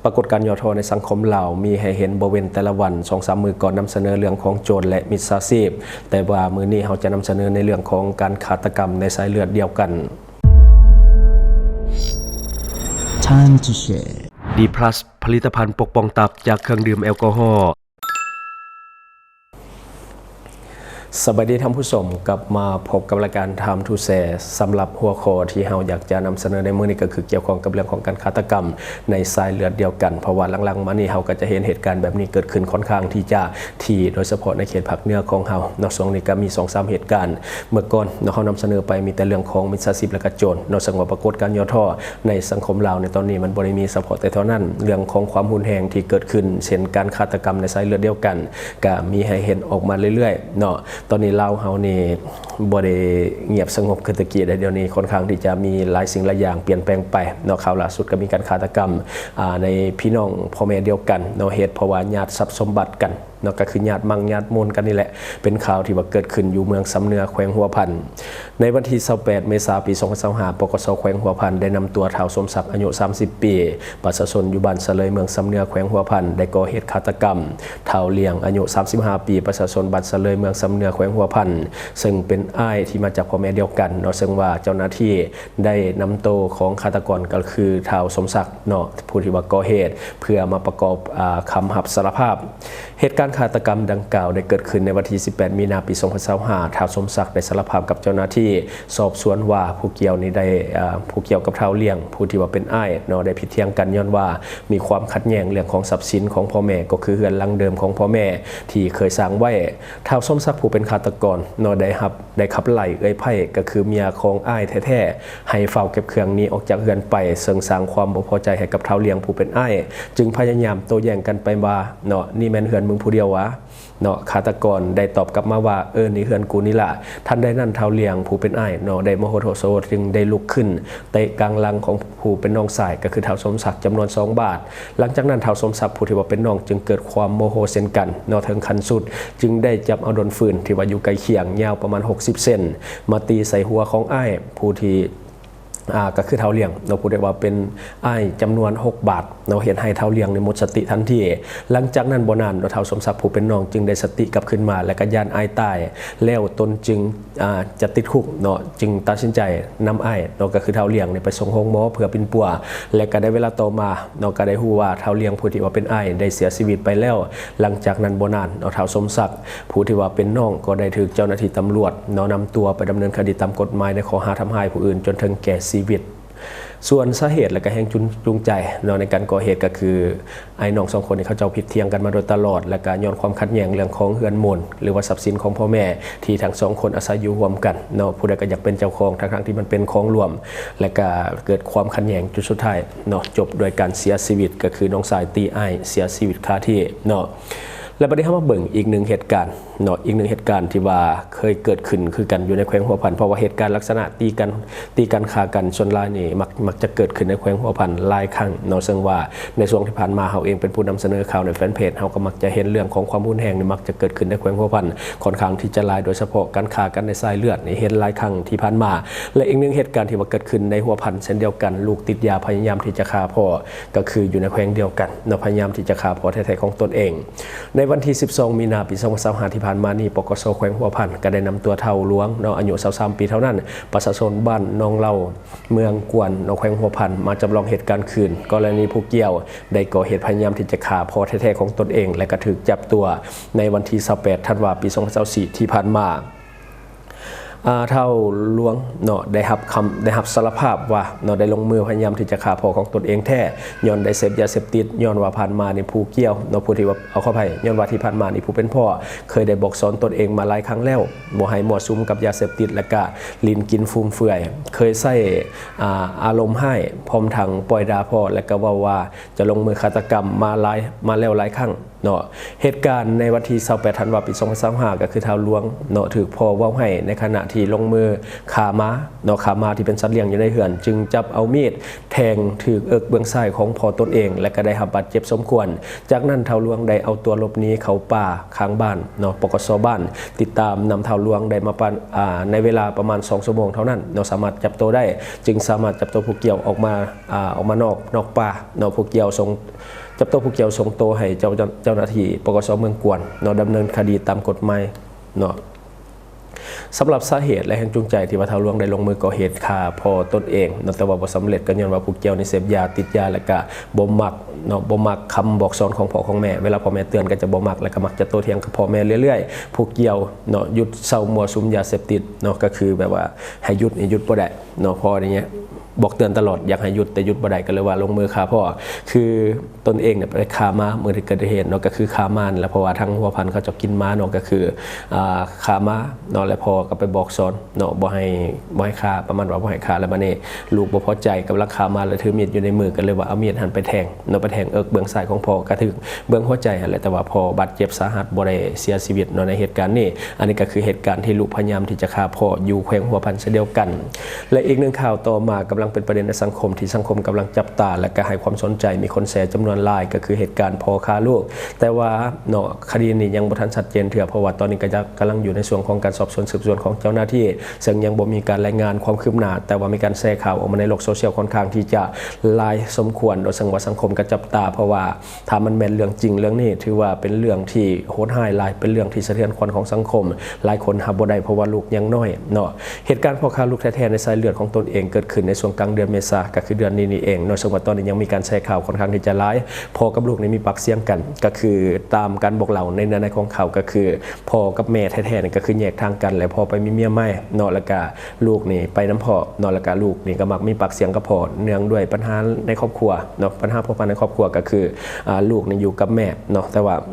ปรากฏการณ์ย่อท้อในสังคมลาวมีให้เห็นบ่เว้นแต่ละวัน 2-3 มื้อก่อนนำเสนอเรื่องของโจรและมิจฉาชีพแต่ว่ามื้อนี้เราจะนำเสนอในเรื่องของการฆาตกรรมในสายเลือดเดียวกัน Time to share D+ ผลิตภัณฑ์ปกป้องตับจากเครื่องดื่มแอลกอฮอล์สวัสดีท่านผู้ชมกลับมาพบกับรายการ Time to Share สำหรับหัวข้อที่เราอยากจะนำเสนอในมื้อนี้ก็คือเกี่ยวข้องกับเรื่องของการฆาตกรรมในสายเลือดเดียวกันเพราะว่าหลังๆมานี้เราก็จะเห็นเหตุการณ์แบบนี้เกิดขึ้นค่อนข้างที่จะถี่โดยเฉพาะในเขตภาคเหนือของเราในช่วงนี้ก็มี 2-3 เหตุการณ์เมื่อก่อนเรานำเสนอไปมีแต่เรื่องของมิจฉาชีพและก็โจรสังว่าปรากฏการณ์ย่อท้อในสังคมลาวในตอนนี้มันบ่ได้มีเฉพาะแต่เท่านั้นเรื่องของความรุนแรงที่เกิดขึ้นเช่นการฆาตกรรมในสายเลือดเดียวกันก็มีให้เห็นออกมาเรื่อยๆเนาะตอนนี้ลาวเฮานี่บ่ได้เงียบสงบคือตะกี้เดี๋ยวนี้ค่อนข้างที่จะมีหลายสิ่งหลายอย่างเปลี่ยนแปลงไปเนาะข่าวล่าสุดก็มีการฆาตกรรมในพี่น้องพ่อแม่เดียวกันเนาะเหตุเพราะว่าญาติทรัพย์สมบัติกันเนาะก็คือญาติมั่งญาติมูลกันนี่แหละเป็นข่าวที่ว่าเกิดขึ้นอยู่เมืองสำเนือแขวงหัวพันในวันที่28เมษายนปี2025ปกสแขวงหัวพันได้นำตัวท้าวสมศักดิ์อายุ30 ปีประชาชนอยู่บ้านเสลยเมืองสำเนือแขวงหัวพันได้ก่อเหตุฆาตกรรมท้าวเลี้ยงอายุ35 ปีประชาชนบ้านเสลยเมืองสำเนือแขวงหัวพันซึ่งเป็นอ้ายที่มาจากพ่อแม่เดียวกันเนาะซึ่งว่าเจ้าหน้าที่ได้นำตัวของฆาตกรก็คือท้าวสมศักดิ์เนาะผู้ที่ว่าก่อเหตุเพื่อมาประกอบคำรับสารภาพเหตุการณ์ฆาตกรรมดังกล่าวได้เกิดขึ้นในวันที่18มีนาปี2025ท้าวสมศักดิ์ได้สารภาพกับเจ้าหน้าที่สอบสวนว่าผู้เกี่ยวนี้ได้ผู้เกี่ยวกับท้าวเลี้ยงผู้ที่ว่าเป็นอ้ายเนาะได้ผิดเถียงกันย้อนว่ามีความขัดแย้งเรื่องของทรัพย์สินของพ่อแม่ก็คือเรือนหลังเดิมของพ่อแม่ที่เคยสร้างไว้ท้าวสมศักดิ์ผู้เป็นฆาตกรเนาะได้ขับไล่เอ้ยไพ่ก็คือเมียของอ้ายแท้ๆให้เฝ้าเก็บเครื่องนี้ออกจากเรือนไปเสริมสร้างความบ่พอใจให้กับท้าวเลี้ยงผู้เป็นอ้ายจึงพยายามโต้แย้งกันไปว่าเนาะนี่แม่นเรือนมึงผู้เดียววะเนาะฆาตกรได้ตอบกลับมาว่านี่เฮือนกูนี่ล่ะท่านได้นั่นท้าวเลี้ยงผู้เป็นอ้ายเนาะได้โมโหโทโซจึงได้ลุกขึ้นเตะกลางหลังของผู้เป็นน้องชายก็คือท้าวสมศักดิ์จำนวน2 บาทหลังจากนั้นท้าวสมศักดิ์ผู้ที่ว่าเป็นน้องจึงเกิดความโมโหเช่นกันเนาะถึงขั้นสุดจึงได้จับเอาดนฟืนที่ว่าอยู่ใกล้เคียงยาวประมาณ60 เซนมาตีใส่หัวของอ้ายผู้ที่ก็คือท้าวเลี้ยงเราพูดได้ว่าเป็นอ้ายจำนวน6 บาทเราเห็นให้ท้าวเลี้ยงในหมดสติทันทีหลังจากนั้นบ่นานท้าวสมศักดิ์ผู้เป็นน้องจึงได้สติกลับขึ้นมาและก็ย่านอ้ายตายแล้วตนจึงจะติดคุกเนาะจึงตัดสินใจนำอ้ายเนาะก็คือท้าวเลี้ยงไปส่งโรงหมอเพื่อเป็นปัวและก็ได้เวลาต่อมาเนาะก็ได้ฮู้ว่าท้าวเลี้ยงผู้ที่ว่าเป็นอ้ายได้เสียชีวิตไปแล้วหลังจากนั้นบ่นานท้าวสมศักดิ์ผู้ที่ว่าเป็นน้องก็ได้ถูกเจ้าหน้าที่ตำรวจเนาะนำตัวไปดำเนินคดีตามกฎหมายในข้อหาทำให้ผู้อื่นจนถึงแก่ชีวิตส่วนสาเหตุและก็แห่งจูงใจในการก่อเหตุก็คือไอ้น้อง2 คนนี้เขาเจ้าผิดเถียงกันมาโดยตลอดและก็ย้อนความขัดแย้งเรื่องของเฮือนมนหรือว่าทรัพย์สินของพ่อแม่ที่ทั้ง2 คนอาศัยอยู่ร่วมกันเนาะผู้ใดก็อยากเป็นเจ้าของทั้งที่มันเป็นของรวมและก็เกิดความขัดแย้งจุดสุดท้ายเนาะจบโดยการเสียชีวิตก็คือน้องชายตีอ้ายเสียชีวิตคาที่เนาะและประเด็นที่มาเบิ่งอีก1 เหตุการณ์เนาะอีก1 เหตุการณ์ที่ว่าเคยเกิดขึ้นคือกันอยู่ในแขวงหัวพันเพราะว่าเหตุการณ์ลักษณะตีกันฆ่ากันส่วนหลายนี่มักจะเกิดขึ้นในแขวงหัวพันหลายครั้งเนาะซึ่งว่าในช่วงที่ผ่านมาเฮาเองเป็นผู้นำเสนอข่าวในแฟนเพจเฮาก็มักจะเห็นเรื่องของความรุนแรงนี่มักจะเกิดขึ้นในแขวงหัวพันค่อนข้างที่จะหลายโดยเฉพาะการฆ่ากันในสายเลือดนี่เห็นหลายครั้งที่ผ่านมาและอีก1 เหตุการณ์ที่ว่าเกิดขึ้นในหัวพันเช่นเดียวกันลูกติดยาพยายามที่จะฆ่าพ่อก็คืออยู่ในแขวงเดียวกันเนาะพยายามที่จะฆ่าพ่อแท้ๆของตนเองในวันที่12 มีนาปี2025ที่ผ่านมานี่ปกสแขวงหัวพันก็ได้นำตัวท้าวหลวงเนาะอายุ23 ปีเท่านั้นประชาชนบ้านนองเล่าเมืองกวนเนาะแขวงหัวพันมาจำลองเหตุการณ์คืนกรณีผู้เกี่ยวได้ก่อเหตุพยายามที่จะฆ่าพ่อแท้ๆของตนเองและก็ถูกจับตัวในวันที่28 ธันวาคม ปี2024ที่ผ่านมาเท่าหลวงเนาะได้รับสารภาพว่าเนาะได้ลงมือพยายามที่จะฆ่าพ่อของตนเองแท้ย้อนได้เสพยาเสพติดย้อนว่าผ่านมาในผู้เกี่ยวเนาะผู้ที่ว่าเอาเข้าไปย้อนว่าที่ผ่านมานี่ผู้เป็นพ่อเคยได้บอกสอนตนเองมาหลายครั้งแล้วบ่ให้มั่วสุมกับยาเสพติดและก็ลิ้นกินฟุ่มเฟือยเคยใส่อารมณ์ให้พร้อมทั้งปล่อยด่าพ่อและก็ว่าจะลงมือฆาตกรรมมาแล้วหลายครั้ง เนาะเหตุการณ์ในวันที่28ธันวาคมปี2025ก็คือท้าวหลวงเนาะถูกพ่อเว้าให้ในขณะที่ลงมือฆ่าม้าเนาะฆ่าม้าที่เป็นสัตว์เลี้ยงอยู่ในเฮือนจึงจับเอามีดแทงถูกเอิกเบื้องซ้ายของพ่อตนเองและก็ได้รับบาดเจ็บสมควรจากนั้นท้าวหลวงได้เอาตัวหลบหนีเข้าป่าข้างบ้านเนาะปกสบ้านติดตามนำท้าวหลวงได้มาในเวลาประมาณ2 ชั่วโมงเท่านั้นเนาะสามารถจับตัวได้จึงสามารถจับตัวผู้เกี่ยวออกมานอกป่าเนาะผู้เกี่ยวจับตัวผู้เกี่ยวส่งตัวให้เจ้าหน้าที่ปกสเมืองกวนเนาะดำเนินคดีตามกฎหมายเนาะสำหรับสาเหตุและแรงจูงใจที่ว่าท้าวหลวงได้ลงมือก่อเหตุฆ่าพ่อตนเองเนาะแต่ว่าบ่สำเร็จก็ย้อนว่าผู้เกี่ยวในเสพยาติดยาและก็บ่มักเนาะบ่มักคำบอกสอนของพ่อของแม่เวลาพ่อแม่เตือนก็จะบ่มักและก็มักจะโต้เถียงกับพ่อแม่เรื่อยๆผู้เกี่ยวเนาะหยุดเศร้ามัวสุมยาเสพติดเนาะก็คือแบบว่าให้หยุดบ่ได้เนาะพออย่างเงี้ยบอกเตือนตลอดอยากให้หยุดแต่หยุดบ่ได้ก็เลยว่าลงมือฆ่าพ่อคือตนเองเนี่ยไปฆ่าม้าเมื่อที่เกิดเหตุเนาะก็คือฆ่าม้าแล้วเพราะว่าทั้งหัวพันเขาจะกินม้าเนาะก็คือฆ่าม้าเนาะแล้วพ่อก็ไปบอกสอนเนาะบ่ให้ฆ่าประมาณว่าบ่ให้ฆ่าแล้วบัดนี้ลูกบ่พอใจกับราคาม้าแล้วถือมีดอยู่ในมือก็เลยว่าเอามีดหันไปแทงเนาะไปแทงเอิกเบื้องซ้ายของพ่อกระถึกเบื้องหัวใจหั่นแหละแต่ว่าพ่อบาดเจ็บสาหัสบ่ได้เสียชีวิตเนาะในเหตุการณ์นี้อันนี้ก็คือเหตุการณ์ที่ลูกพยายามที่จะฆ่าพ่ออยู่แขวงหัวพันเช่นเดียวกันและอีกหนึ่งข่าวต่อมากำลังเป็นประเด็นในสังคมที่สังคมกำลังจับตาและก็ให้ความสนใจมีคนแชร์จำนวนหลายก็คือเหตุการณ์พ่อฆ่าลูกแต่ว่าเนาะคดีนี้ยังบ่ทันชัดเจนเถื่อเพราะว่าตอนนี้ก็กำลังอยู่ในส่วนของการสอบสวนสืบสวนของเจ้าหน้าที่ซึ่งยังบ่มีการรายงานความคืบหน้าแต่ว่ามีการแชร์ข่าวออกมาในโลกโซเชียลค่อนข้างที่จะหลายสมควรโดยสังคมก็จับตาเพราะว่าถ้ามันแม่นเรื่องจริงเรื่องนี้ถือว่าเป็นเรื่องที่โหดร้ายหลายเป็นเรื่องที่สะเทือนขวัญของสังคมหลายคนรับบ่ได้เพราะว่าลูกยังน้อยเนาะเหตุการณ์พ่อฆ่าลูกแท้ๆในสายเลือดของตนเองเกิดขึ้นในช่วงกลางเดือนเมษายนก็คือเดือนนี้เองเนาะซึ่งว่าตอนนี้ยังมีการแชร์ข่าวค่อนข้างที่จะร้ายพ่อกับลูกนี่มีปากเสียงกันก็คือตามการบอกเล่าในของข่าวก็คือพ่อกับแม่แท้ๆนี่ก็คือแยกทางกันแล้วพ่อไปมีเมียใหม่เนาะแล้วก็ลูกนี่ไปน้ำพ่อเนาะแล้วก็ลูกนี่ก็มักมีปากเสียงกับพ่อเนื่องด้วยปัญหาในครอบครัวเนาะปัญหาพ่อพันในครอบครัวก็คือลูกนี่อยู่กับแม่เนาะแต่ว่า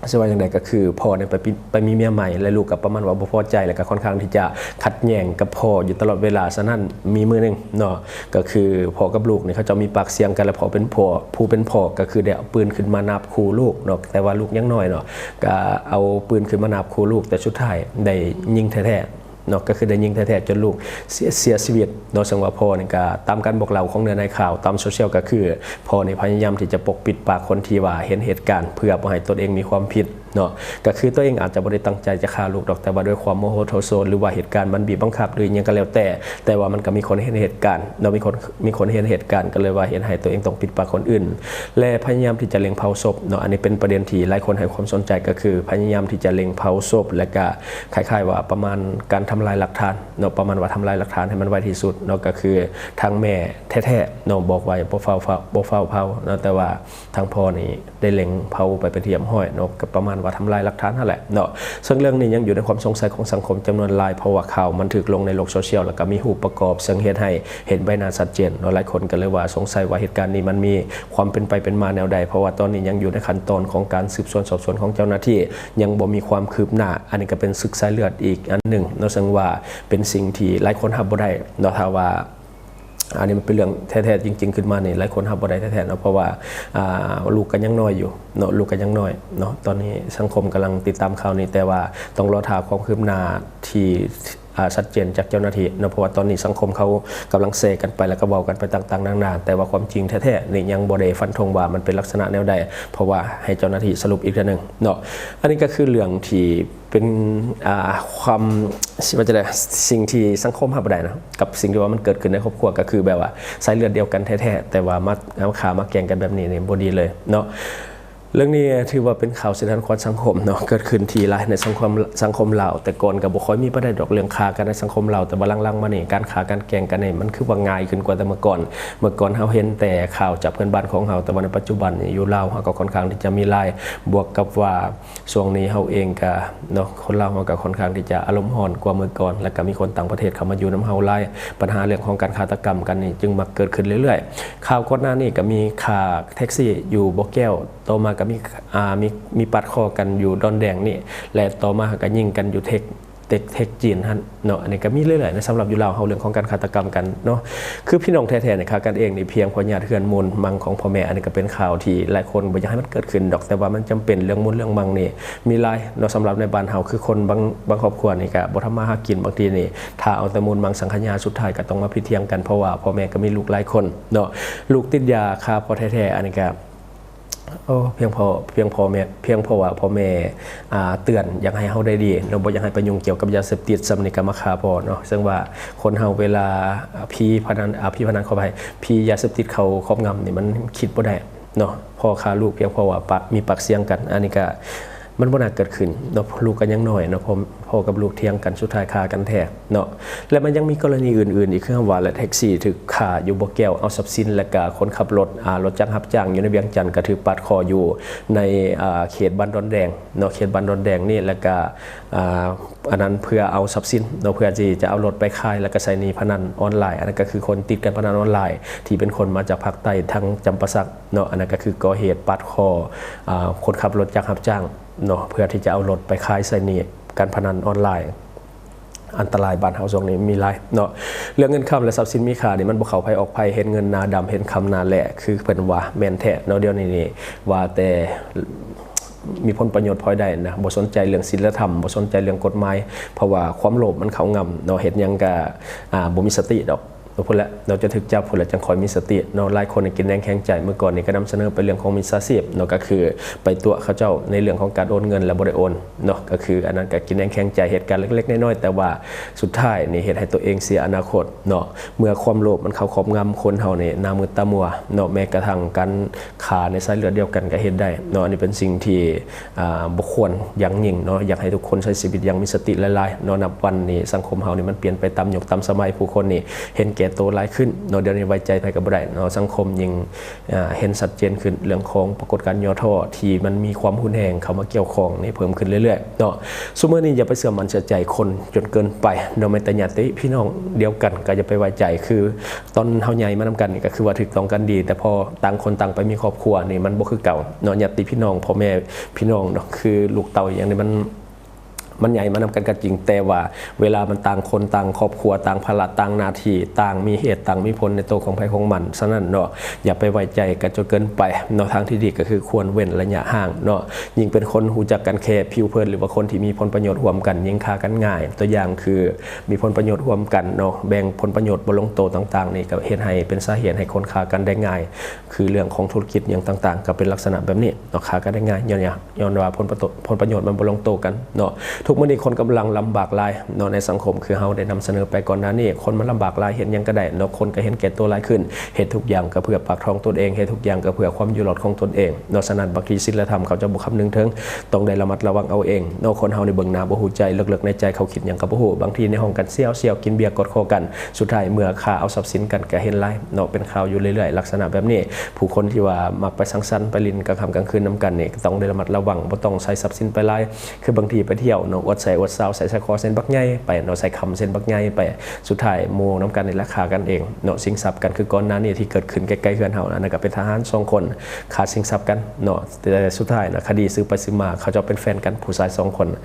สว่าอย่างไรก็คือพ่อเนี่ยไปมีเมียใหม่และลูกกับประมาณว่าบ่พอใจแล้วก็ค่อนข้างที่จะขัดแย้งกับพ่ออยู่ตลอดเวลาฉะนั้นมีมือนึงเนาะก็คือพ่อกับลูกเนี่ยเขาจะมีปากเสียงกันแล้วพ่อเป็นพ่อผู้เป็นพ่อก็คือได้เอาปืนขึ้นมานับคู่ลูกเนาะแต่ว่าลูกยังน้อยเนาะก็เอาปืนขึ้นมานับคู่ลูกแต่สุดท้ายได้ยิงแท้เนาะก็คือได้ยิงแท้ๆจนลูกเสียชีวิตโดยสังว่าพ่อนี่ก็ตามการบอกเล่าของเนื้อในข่าวตามโซเชียลก็คือพ่อนี่พยายามที่จะปกปิดปากคนที่ว่าเห็นเหตุการณ์เพื่อบ่ให้ตนเองมีความผิดเนาะก็คือตัวเองอาจจะบ่ได้ตั้งใจจะฆ่าลูกดอกแต่ว่าด้วยความโมโหโทโซหรือว่าเหตุการณ์มันบีบบังคับหรือยังก็แล้วแต่ว่ามันก็มีคนเห็นเหตุการณ์เนาะมีคนเห็นเหตุการณ์ก็เลยว่าเห็นให้ตัวเองต้องปิดปากคนอื่นและพยายามที่จะเล็งเผาศพเนาะอันนี้เป็นประเด็นที่หลายคนให้ความสนใจก็คือพยายามที่จะเล็งเผาศพและก็คล้ายๆว่าประมาณการทำลายหลักฐานเนาะประมาณว่าทำลายหลักฐานให้มันไวที่สุดเนาะก็คือทางแม่แท้ๆเนาะบอกไว้บ่เฝ้าเผาเนาะแต่ว่าทางพ่อนี่ได้เล็งเผาไปเป็นที่ห้อยเนาะก็ประมาณว่าทำลายหลักฐานนั่นแหละเนาะซึ่งเรื่องนี้ยังอยู่ในความสงสัยของสังคมจำนวนหลายเพราะว่าข่าวมันถูกลงในโลกโซเชียลแล้วก็มีรูปประกอบซึ่งเฮ็ดให้เห็นใบหน้าชัดเจนเนาะหลายคนก็เลยว่าสงสัยว่าเหตุการณ์นี้มันมีความเป็นไปเป็นมาแนวใดเพราะว่าตอนนี้ยังอยู่ในขั้นตอนของการสืบสวนสอบสวนของเจ้าหน้าที่ยังบ่มีความคืบหน้าอันนี้ก็เป็นศึกสายเลือดอีกอันหนึ่งเนาะซึ่งว่าเป็นสิ่งที่หลายคนรับบ่ได้เนาะถ้าว่าอันนี้มันเป็นเรื่องแท้ๆจริงๆขึ้นมานี่หลายคนรับบ่ได้แท้ๆเนาะเพราะว่าลูกกันยังน้อยอยู่เนาะลูกกันยังน้อยเนาะตอนนี้สังคมกำลังติดตามข่าวนี้แต่ว่าต้องรอถามความคืบหน้าที่ชัดเจนจากเจ้าหน้าที่นะเพราะว่าตอนนี้สังคมเขากำลังเซกันไปแล้วก็เว้ากันไปต่างๆนานาแต่ว่าความจริงแท้ๆนี่ยังบ่ได้ฟันธงว่ามันเป็นลักษณะแนวใดเพราะว่าให้เจ้าหน้าที่สรุปอีกทีนึงเนาะอันนี้ก็คือเรื่องที่เป็นความว่าจะได้สิ่งที่สังคมรับบ่ได้นะกับสิ่งที่ว่ามันเกิดขึ้นในครอบครัวก็คือแบบว่าสายเลือดเดียวกันแท้ๆแต่ว่ามาเอาขามาแกล้งกันแบบนี้นี่บ่ดีเลยเนาะเรื่องนี้ถือว่าเป็นข่าวสะเทือนขวัญสังคมเนาะเกิดขึ้นทีไรในสังคมลาวแต่ก่อนก็บ่ค่อยมีประเด็นดอกเรื่องฆ่ากันในสังคมลาวแต่ว่าหลังๆมานี่การฆ่ากันแกล้งกันนี่มันคือว่าง่ายขึ้นกว่าแต่เมื่อก่อนเฮาเห็นแต่ข่าวจับเพื่อนบ้านของเฮาแต่ว่าในปัจจุบันนี่อยู่ลาวเฮาก็ค่อนข้างที่จะมีหลายบวกกับว่าช่วงนี้เฮาเองก็เนาะคนลาวเฮาก็ค่อนข้างที่จะอารมณ์ร้อนกว่าเมื่อก่อนแล้วก็มีคนต่างประเทศเข้ามาอยู่นำเฮาหลายปัญหาเรื่องของการฆาตกรรมกันนี่จึงมาเกิดขึ้นเรื่อยๆข่าวก่อนหน้านี้ก็มีฆ่าแท็กซี่อยู่บ่อแก้วต่อมาก็มีปัดคอกันอยู่ดอนแดงนี่และต่อมาก็ยิงกันอยู่เทค เทคจีนฮะเนาะอันนี้ก็มีเรื่อยๆนะสำหรับอยู่ลาวเฮาเรื่องของการฆาตกรรมกันเนาะคือพี่น้องแท้ๆเนี่ยค่ะกันเองนี่เพียงพอญาติเฮือนมูลมังของพ่อแม่อันนี้ก็เป็นข่าวที่หลายคนบ่อยากให้มันเกิดขึ้นดอกแต่ว่ามันจำเป็นเรื่องมูลเรื่องมังนี่มีหลายเนาะสำหรับในบ้านเฮาคือคนบางครอบครัวนี่ก็บ่ทำมาหากินบางทีนี่ถ้าเอาแต่มูลมังสังขยาสุดท้ายก็ต้องมาพิเทียงกันเพราะว่าพ่อแม่ก็มีลูกหลายคนเนาะลูกติดยาค่าพอแท้ๆอันนี้ก็เพียงพอว่าพ่อแม่เตือนอยากให้เฮาได้ดีเราบ่อยากให้ไปยุ่งเกี่ยวกับยาเสพติดสำนึกกรรมคาพอเนาะซึ่งว่าคนเฮาเวลาพี่พนันเข้าไปพี่ยาเสพติดเขาครอบงำนี่มันคิดบ่ได้เนาะพ่อฆ่าลูกเพียงเพราะว่ามีปากเสียงกันอันนี้ก็มันบ่น่าเกิดขึ้นเนาะลูกกันยังน้อยเนาะพ่อกับลูกเถียงกันสุดท้ายฆ่ากันแท้เนาะและมันยังมีกรณีอื่นๆอีกคือว่าและแท็กซี่ถูกฆ่าอยู่บ่แก้วเอาทรัพย์สินและก็คนขับรถจ้างรับจ้างอยู่ในเวียงจันทน์ก็ถูกปาดคออยู่ในเขตบ้านดอนแดงเนาะเขตบ้านดอนแดงนี่แล้วก็อันนั้นเพื่อเอาทรัพย์สินเนาะเพื่อที่จะเอารถไปขายแล้วก็ใช้หนี้พนันออนไลน์อันนั้นก็คือคนติดการพนันออนไลน์ที่เป็นคนมาจากภาคใต้ทั้งจำปาสักเนาะอันนั้นก็คือก่อเหตุปาดคอคนขับรถจ้างรับจ้างเนาะเพื่อที่จะเอารถไปขายใส่หนี้การพนันออนไลน์อันตรายบ้านเฮาช่วงนี้มีหลายเนาะเรื่องเงินคำและทรัพย์สินมีค่านี่มันบ่เข้าภัยออกภัยเห็นเงินนาดำเห็นคำนาแหละคือเพิ่นว่าแม่นแท้เนาะเดี๋ยวนี้นี่ว่าแต่มีผลประโยชน์พลอยได้นะบ่สนใจเรื่องศีลธรรมบ่สนใจเรื่องกฎหมายเพราะว่าความโลภมันเข้างำเนาะเฮ็ดหยังก็บ่มีสติดอกพุ่นละเราจะถึกจับพุ่นละจังคอยมีสติเนาะหลายคนกินแรงแข็งใจเมื่อก่อนนี่ก็นำเสนอไปเรื่องของมิจฉาชีพเนาะก็คือไปตัวเขาเจ้าในเรื่องของการโอนเงินและบ่ได้โอนเนาะก็คืออันนั้นก็กินแรงแข็งใจเหตุการณ์เล็กๆน้อยๆแต่ว่าสุดท้ายนี่เฮ็ดให้ตัวเองเสียอนาคตเนาะเมื่อความโลภมันเข้าครอบงำคนเฮานี่หน้ามืดตามัวเนาะแม้กระทั่งการฆ่าในสายเลือดเดียวกันก็เฮ็ดได้เนาะอันนี้เป็นสิ่งที่บ่ควรอย่างยิ่งเนาะอยากให้ทุกคนใช้ชีวิตอย่างมีสติหลายๆเนาะนับวันนี้สังคมเฮานี่มันเปลี่ยนไปตามยุคตามสมัยผู้คนนี่เห็นแก่ตัวหลายขึ้นเนาะเดี๋ยวนี้ไว้ใจไปกับบ่ได้เนาะสังคมยิ่งเห็นชัดเจนขึ้นเรื่องของปรากฏการณ์ย่อท่อที่มันมีความหุนแหงเข้ามาเกี่ยวข้องนี่เพิ่มขึ้นเรื่อยๆเนาะซุมื้อนี้อย่าไปเชื่อมั่นเชื่อใจคนจนเกินไปเนาะแม้แต่ญาติพี่น้องเดียวกันก็อย่าไปไว้ใจคือตอนเฮาใหญ่มานำกันนี่ก็คือว่าถูกต้องกันดีแต่พอต่างคนต่างไปมีครอบครัวนี่มันบ่คือเก่าเนาะญาติพี่น้องพ่อแม่พี่น้องเนาะคือลูกเต้าอย่างนี้มันใหญ่มานำกันก็จริงแต่ว่าเวลามันต่างคนต่างครอบครัวต่างภาระต่างหน้าที่ต่างมีเหตุต่างมีผลในตัวของภัยของมันฉะนั้นเนาะอย่าไปไว้ใจกันจนเกินไปเนาะทางที่ดีก็คือควรเว้นระยะห่างเนาะยิ่งเป็นคนหูจักกันแค่ผิวเผินหรือว่าคนที่มีผลประโยชน์ร่วมกันยิ่งฆ่ากันง่ายตัวอย่างคือมีผลประโยชน์ร่วมกันเนาะแบ่งผลประโยชน์บ่ลงโตต่างๆนี่ก็เฮ็ดให้เป็นสาเหตุให้คนฆ่ากันได้ง่ายคือเรื่องของธุรกิจอย่างต่างๆก็เป็นลักษณะแบบนี้เนาะฆ่ากันได้ง่ายย้อนว่าผลประโยชน์มันบ่ลงโตกันเนาะทุกมื้อนี้คนกำลังลำบากหลายเนาะในสังคมคือเฮาได้นำเสนอไปก่อนหน้านี้คนมันลำบากหลายเห็นยังก็ได้เนาะคนก็เห็นแก่ตัวหลายขึ้นเฮ็ดทุกอย่างก็เพื่อปากท้องตนเองเฮ็ดทุกอย่างก็เพื่อความอยู่รอดของตนเองเนาะฉะนั้นบางทีศีลธรรมเขาจะบ่คำนึงถึงต้องได้ระมัดระวังเอาเองเนาะคนเฮาในเบื้องหน้าบ่ฮู้ใจลึกๆในใจเขาคิดหยังก็บ่ฮู้บางทีในห้องกันเสี่ยวกินเบียร์กดคอกันสุดท้ายเมื่อฆ่าเอาทรัพย์สินกันก็เห็นหลายเนาะเป็นข่าวอยู่เรื่อยๆลักษณะแบบนี้ผู้คนที่ว่ามักไปสังสรรค์ไปลินกลางค่ำกลางคืนนำกันนี่ต้องได้ระมัดระวังบ่ต้องใช้ทรัพย์สินไปหลายคือบางทีไปเที่ยวเนาะอดใส่อดซาวใส่คอเส้นบักใหญ่ไปเนาะใส่คำเส้นบักใหญ่ไปสุดท้ายโมงน้ำกันในราคากันเองเนาะสิงทรัพย์กันคือก่อนหน้านี้ที่เกิดขึ้นใกล้ๆเฮือนเฮานั่นก็เป็นทหาร2คนขาดสิงทรัพย์กันเนาะแต่สุดท้ายนะคดีซื้อไปซื้อมาเขาจะเป็นแฟนกันผู้ชาย2คน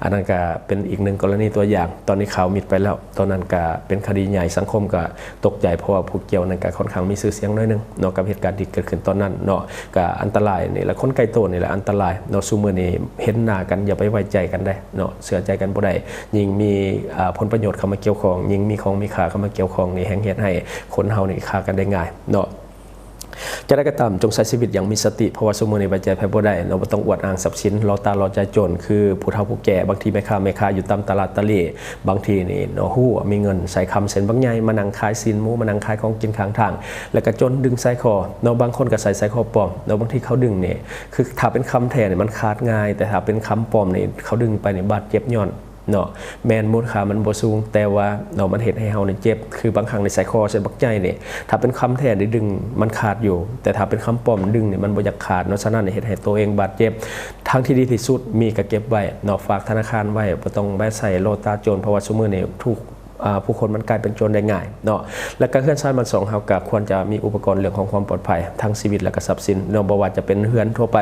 อันนั้นก็เป็นอีกหนึ่งกรณีตัวอย่างตอนนี้ข่าวมิดไปแล้วตอนนั้นก็เป็นคดีใหญ่สังคมก็ตกใจเพราะว่าผู้เกี่ยวนั้นก็ค่อนข้างมีชื่อเสียงน้อยนึงเนาะกับเหตุการณ์ที่เกิดขึ้นตอนนั้นเนาะก็อันตรายนี่แหละคนใกล้ตัวนี่แหละอันตรายเนาะซุมื้อนี้เห็นหน้ากันอย่าไปไว้ใจกันได้เนาะเชื่อใจกันบ่ได้ยิ่งมีผลประโยชน์เข้ามาเกี่ยวข้องยิ่งมีของมีค่าเข้ามาเกี่ยวข้องนี่แห่งเฮ็ดให้คนเฮานี่ฆ่ากันได้ง่ายเนาะจะได้ก็ตามจงใช้ชีวิตอย่างมีสติเพราะว่าสมมุติในไว้ใจไผบ่ได้เราบ่ต้องอวดอ้างทรัพย์สินรอตารอใจโจรคือผู้เฒ่าผู้แก่บางทีแม่ค้าอยู่ตามตลาดตะลี่บางทีนี่เนาะฮู้มีเงินใส่คำเส้นบางใหญ่มานั่งขายซีนหมูมานั่งขายของกินข้างทางแล้วก็จนดึงใส่คอเนาะบางคนก็ใส่คอปลอมเนาะบางทีเขาดึงนี่คือถ้าเป็นคำแท้นี่มันขาดง่ายแต่ถ้าเป็นคำปลอมนี่เขาดึงไปนี่บาดเจ็บย้อนเนาะแมนมูลค่ามันบ่สูงแต่ว่าเนาะมันเฮ็ดให้เฮานี่เจ็บคือบางครั้งในสายคอใส่บักใจนี่ถ้าเป็นคำแท้ได้ดึงมันขาดอยู่แต่ถ้าเป็นคำปลอมดึงนี่มันบ่อยากขาดเนาะฉะนั้นเฮ็ดให้ตัวเองบาดเจ็บทางที่ดีที่สุดมีก็เก็บไว้เนาะฝากธนาคารไว้บ่ต้องไปใส่โลตาโจรเพราะว่าซุมื้อนี้ทุก ผู้คนมันกลายเป็นโจรได้ง่ายเนาะและก็เฮือนซ่านมันสองเฮาก็ควรจะมีอุปกรณ์เรื่องของความปลอดภัยทั้งชีวิตและก็ทรัพย์สินเนาะบ่ว่าจะเป็นเฮือนทั่วไป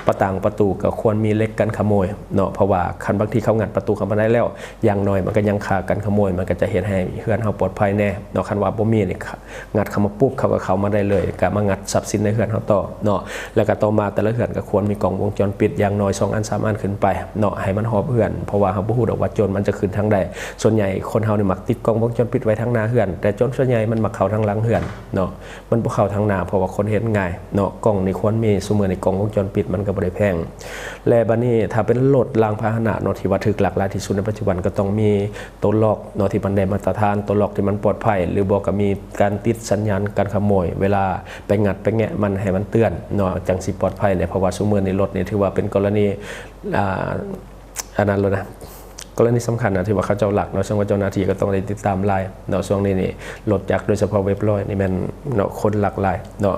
ประตูก็ควรมีเหล็กกันขโมยเนาะเพราะว่าคันบางทีเขางัดประตูเข้ามาได้แล้วอย่างน้อยมันก็ยังฆ่ากันขโมยมันก็จะเฮ็ดให้เฮือนเฮาปลอดภัยแน่เนาะคันว่าบ่มีนี่งัดเข้ามาปุ๊บเขาก็เข้ามาได้เลยก็มางัดทรัพย์สินในเฮือนเฮาต่อเนาะแล้วก็ต่อมาแต่ละเฮือนก็ควรมีกล้องวงจรปิดอย่างน้อย2อัน3อันขึ้นไปเนาะให้มันหอบเฮือนเพราะว่าเฮาบ่ฮู้ดอกว่าโจรมันจะขึ้นทางใดส่วนใหญ่คนเฮานี่มักติดกล้องวงจรปิดไว้ทางหน้าเฮือนแต่โจรส่วนใหญ่มันมักเข้าทางหลังเฮือนเนาะมันบ่เข้าทางหน้าเพราะว่าคนเห็นง่ายเนาะกล้องนี่ควรมีซุมื้อนี้กล้องวงจรปิดมันก็บ่ได้แพงและบัดนี้ถ้าเป็นรถรางพาหนะเนาะที่ว่าถึกหลากหลายที่สุดในปัจจุบันก็ต้องมีตัวล็อกเนาะที่มันได้มาตรฐานตัวล็อกที่มันปลอดภัยหรือบ่ก็มีการติดสัญญาณการขโมยเวลาไปงัดไปแงะมันให้มันเตือนเนาะจังสิปลอดภัยเนี่ยเพราะว่าซุมื้อนี้รถนี่ถือว่าเป็นกรณีอันนั้นเลยนะกรณีสำคัญนะที่ว่าเขาเจ้าหลักเนาะซึ่งว่าเจ้าหน้าที่ก็ต้องได้ติดตามไลน์เนาะช่วงนี้นี่รถจักรโดยเฉพาะเว็บร้อยนี่มันเนาะคนหลากหลายเนาะ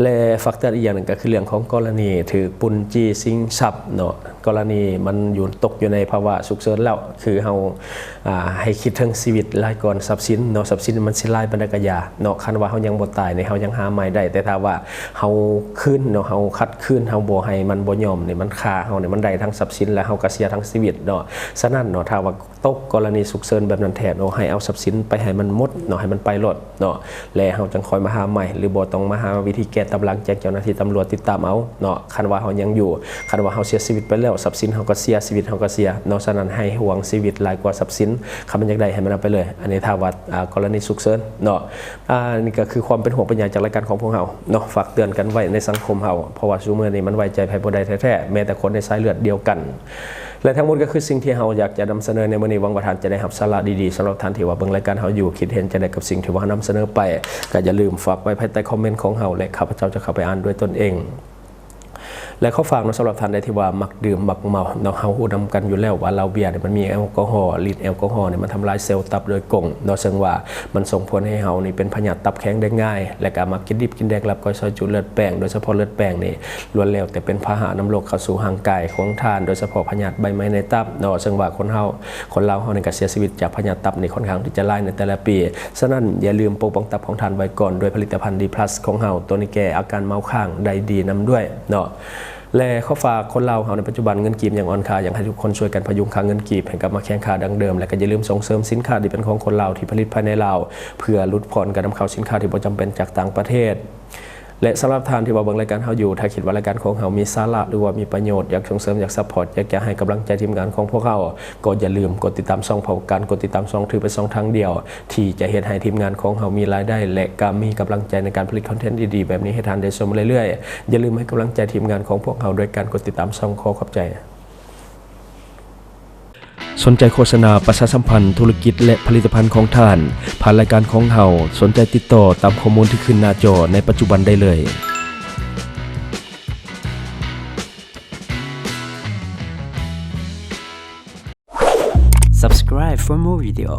และฟักเตอร์อีกอย่างหนึ่งก็คือเรื่องของกรณีถือปุนจี้ซิงซับเนาะกรณีมันอยู่ตกอยู่ในภาวะฉุกเฉินแล้วคือเฮาให้คิดถึงชีวิตหลายก่อนทรัพย์สินเนาะทรัพย์สินมันสิหลายบรรดากะยาเนาะคันว่าเฮายังบ่ตายในเฮายังหาใหม่ได้แต่ถ้าว่าเฮาคืนเนาะเฮาคัดคืนเฮาบ่ให้มันบ่ยอมนี่มันฆ่าเฮานี่มันได้ทั้งทรัพย์สินและเฮาก็เสียทั้งชีวิตเนาะฉะนั้นเนาะถ้าว่าตกกรณีฉุกเฉินแบบนั้นแท้เนาะให้เอาทรัพย์สินไปให้มันหมดเนาะให้มันไปรอดเนาะแล้วเฮาจังคอยมาหาใหม่หรือบ่ต้องมาหาวิธีแก้ตำลังแจ้งเจ้าหน้าที่ตำรวจติดตามเอาเนาะคันว่าเฮายังอยู่คันว่าเฮาเสียชีวิตไปแล้วทรัพย์สินเฮาก็เสียชีวิตเฮาก็เสียเนาะฉะนั้นให้ห่วงชีวิตหลายกว่าทรัพย์สินคันมันอยากได้ให้มันเอาไปเลยอันนี้ถ้าว่ากรณีฉุกเฉินเนาะนี่ก็คือความเป็นห่วงเป็นใยจากรายการของพวกเฮาเนาะฝากเตือนกันไว้ในสังคมเฮาเพราะว่าซุมื้อนี้มันไว้ใจไผบ่ได้แท้ๆแม้แต่คนในสายเลือดเดียวกันและทั้งหมดก็คือสิ่งที่เฮาอยากจะนำเสนอในมื้อนี้หวังว่าท่านจะได้รับสาระดีๆสำหรับท่านที่ว่าเบิ่งรายการเฮาอยู่คิดเห็นจะได้กับสิ่งที่ว่านำเสนอไปก็อย่าลืมฝากไว้ภายใต้คอมเมนต์ของเฮาและข้าพเจ้าจะเข้าไปอ่านด้วยตนเองและเขาฝากสำหรับท่านใดที่ว่ามักดื่มมักเมาเนาะเฮาฮู้นำกันอยู่แล้วว่าเหล้าเบียร์เนี่ยมันมีแอลกอฮอล์ฤทธิ์แอลกอฮอล์เนี่ยมันทำลายเซลล์ตับโดยกงเนาะซึ่งว่ามันส่งผลให้เฮานี่เป็นพยาธิตับแข็งได้ง่ายและก็มักกินดิบกินแดกรับก้อยซอยจุเลือดแป้งโดยเฉพาะเลือดแป้งนี่ล้วนแล้วแต่เป็นพาหะนำโรคเข้าสู่ร่างกายของท่านโดยเฉพาะพยาธิใบไม้ในตับเนาะซึ่งว่าคนลาวเฮานี่ก็เสียชีวิตจากพยาธิตับนี่ค่อนข้างที่จะหลายในแต่ละปีฉะนั้นอย่าลืมปกป้องตับของท่านไว้ก่อนด้วยผลิตภัณฑ์ดีพลัสของเฮาตัวนี้แก้อาการเมาค้างได้ดีนำด้วยเนาะและเขาฝากคนลาวเฮาในปัจจุบันเงินกีบอย่างอ่อนค่าอยากให้ทุกคนช่วยกันพยุงค่าเงินกีบให้กลับมาแข็งค่าดังเดิมและก็อย่าลืมส่งเสริมสินค้าที่เป็นของคนลาวที่ผลิตภายในลาวเพื่อลดผ่อนการนำเข้าสินค้าที่บ่จำเป็นจากต่างประเทศและสำหรับท่านที่ว่าเบิ่งรายการเฮาอยู่ถ้าคิดว่ารายการของเฮามีสาระหรือว่ามีประโยชน์อยากส่งเสริมอยากซัพพอร์ตอยากจะให้กำลังใจทีมงานของพวกเฮาก็อย่าลืมกดติดตามช่องเผาการกดติดตามช่องถือเป็นช่องทางเดียวที่จะเฮ็ดให้ทีมงานของเฮามีรายได้และก็มีกำลังใจในการผลิตคอนเทนต์ดีๆแบบนี้ให้ท่านได้ชมเรื่อยๆอย่าลืมให้กำลังใจทีมงานของพวกเฮาโดยการกดติดตามช่องขอขอบใจสนใจโฆษณาประชาสัมพันธ์ธุรกิจและผลิตภัณฑ์ของท่านผ่านรายการของเฮาสนใจติดต่อตามข้อมูลที่ขึ้นหน้าจอในปัจจุบันได้เลย Subscribe for more video.